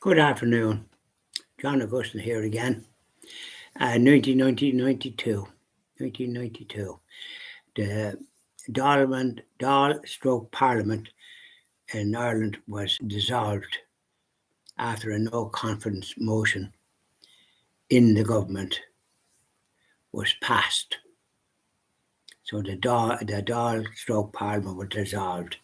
Good afternoon. John Augustine here again. 1992. 1992. The Dáil stroke Parliament in Ireland was dissolved after a no confidence motion in the government was passed. So the Dáil stroke Parliament was dissolved.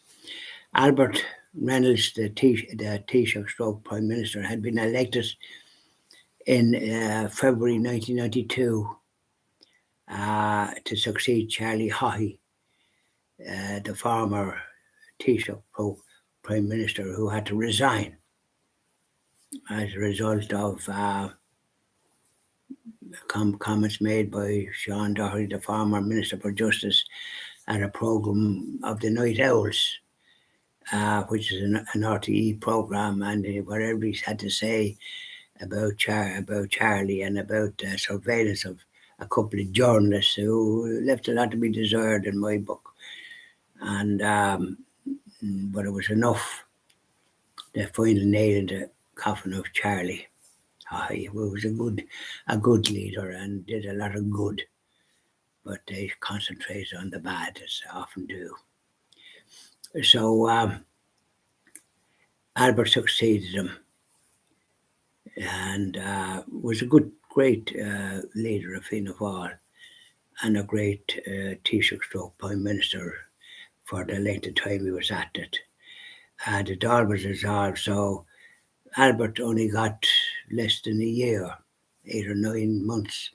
Albert Reynolds, the Taoiseach stroke Prime Minister, had been elected in February 1992 to succeed Charlie Haughey, the former Taoiseach Prime Minister, who had to resign as a result of comments made by Sean Doherty, the former Minister for Justice, at a programme of the Night Owls, which is an RTE programme, and whatever he had to say about Charlie and about surveillance of a couple of journalists who left a lot to be desired in my book. And but it was enough. The final nail in the coffin of Charlie. He was a good leader and did a lot of good, but they concentrated on the bad, as they often do. So Albert succeeded him, and was a great leader of Fianna Fáil, and a great Taoiseach stroke Prime Minister for the length of time he was at it. The Dáil was dissolved, so Albert only got less than a year, 8 or 9 months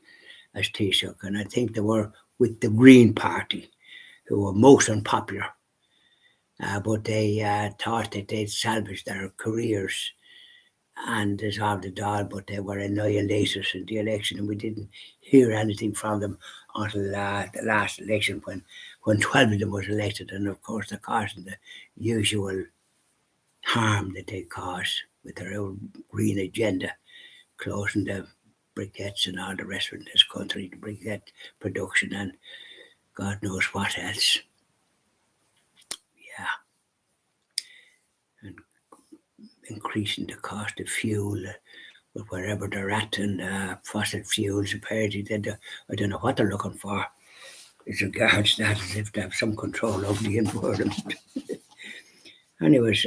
as Taoiseach, and I think they were with the Green Party, who were most unpopular, but they thought that they'd salvage their careers and dissolve the Dáil, but they were annihilated in the election, and we didn't hear anything from them until the last election when 12 of them was elected, and of course they're causing the usual harm that they cause with their own green agenda, closing the briquettes and all the rest of this country, the briquette production and God knows what else. Yeah. And increasing the cost of fuel with wherever they're at, and fossil fuels, apparently I don't know what they're looking for as regards that, as if they have some control over the environment. Anyways,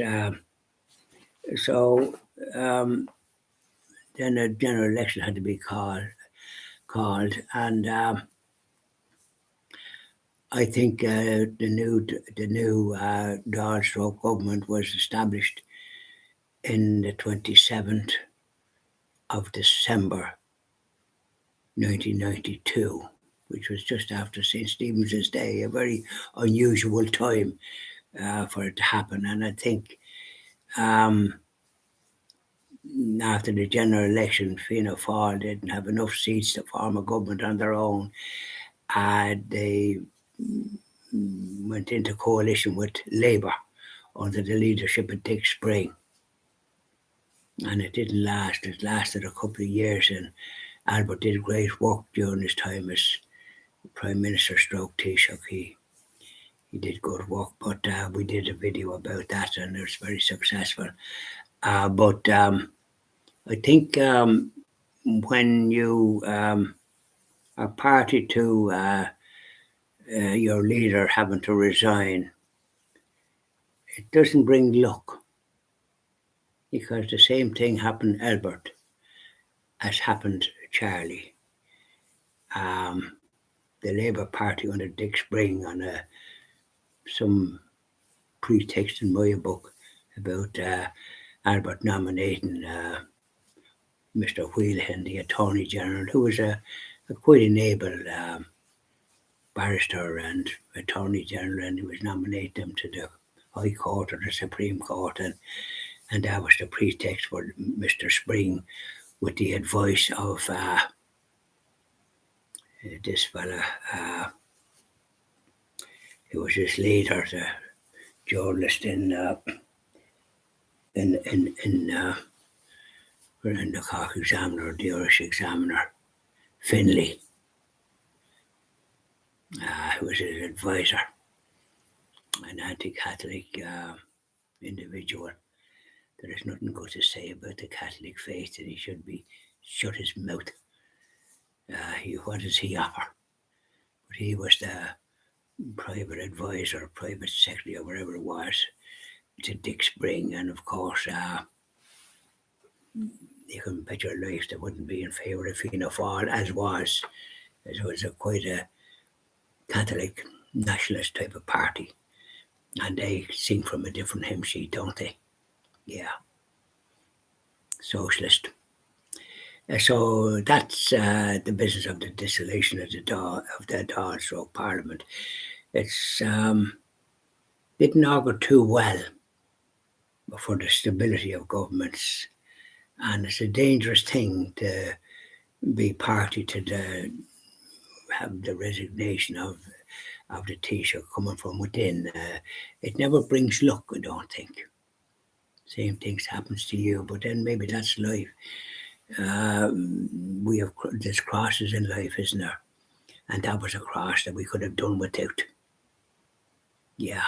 so then a general election had to be called, and I think the new Dáil stroke government was established in the 27th of December 1992, which was just after St. Stephen's Day, a very unusual time for it to happen. And I think after the general election, Fianna Fáil didn't have enough seats to form a government on their own. They went into coalition with Labour under the leadership of Dick Spring. And it didn't last. It lasted a couple of years, and Albert did great work during his time as Prime Minister stroke Taoiseach. He did good work, but we did a video about that, and it was very successful. But I think when you are party to your leader having to resign, it doesn't bring luck, because the same thing happened to Albert as happened to Charlie. The Labour Party under Dick Spring, on some pretext in my book about Albert nominating Mr. Whelan, the Attorney General, who was a quite an able barrister and Attorney General, and he was nominating him to the High Court or the Supreme Court, and that was the pretext for Mr. Spring, with the advice of this fella, who was his leader, the journalist in the Cork Examiner, the Irish Examiner, Finlay, who was his advisor, an anti-Catholic individual. there is nothing good to say about the Catholic faith, and he should be shut his mouth. What does he offer? But he was the private advisor, private secretary, or whatever it was, to Dick Spring, and of course, you can bet your life they wouldn't be in favour of Fianna Fáil, as was. It was quite a Catholic nationalist type of party, and they sing from a different hymn sheet, don't they? Yeah, socialist. So that's the business of the dissolution of the Dáil stroke Parliament. It's didn't augur too well for the stability of governments, and it's a dangerous thing to be party to have the resignation of the Taoiseach coming from within. It never brings luck, I don't think. Same things happens to you, but then maybe that's life. We have there's crosses in life, isn't there? And that was a cross that we could have done without. Yeah,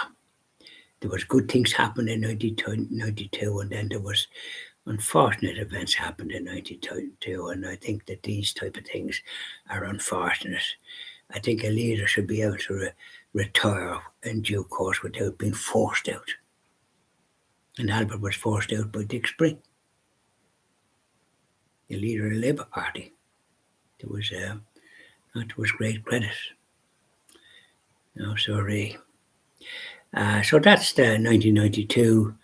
there was good things happened in 92, and then there was unfortunate events happened in 92, and I think that these type of things are unfortunate. I think a leader should be able to retire in due course without being forced out. And Albert was forced out by Dick Spring, the leader of the Labour Party. It was not to his great credit. No, sorry. So that's the 1992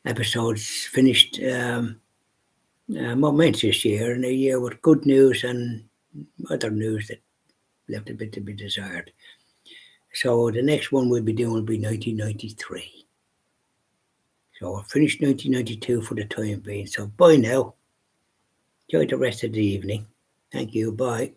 episodes finished. Momentous year, and a year with good news and other news that left a bit to be desired. So the next one we'll be doing will be 1993. So I'll finish 1992 for the time being. So bye now. Enjoy the rest of the evening. Thank you. Bye.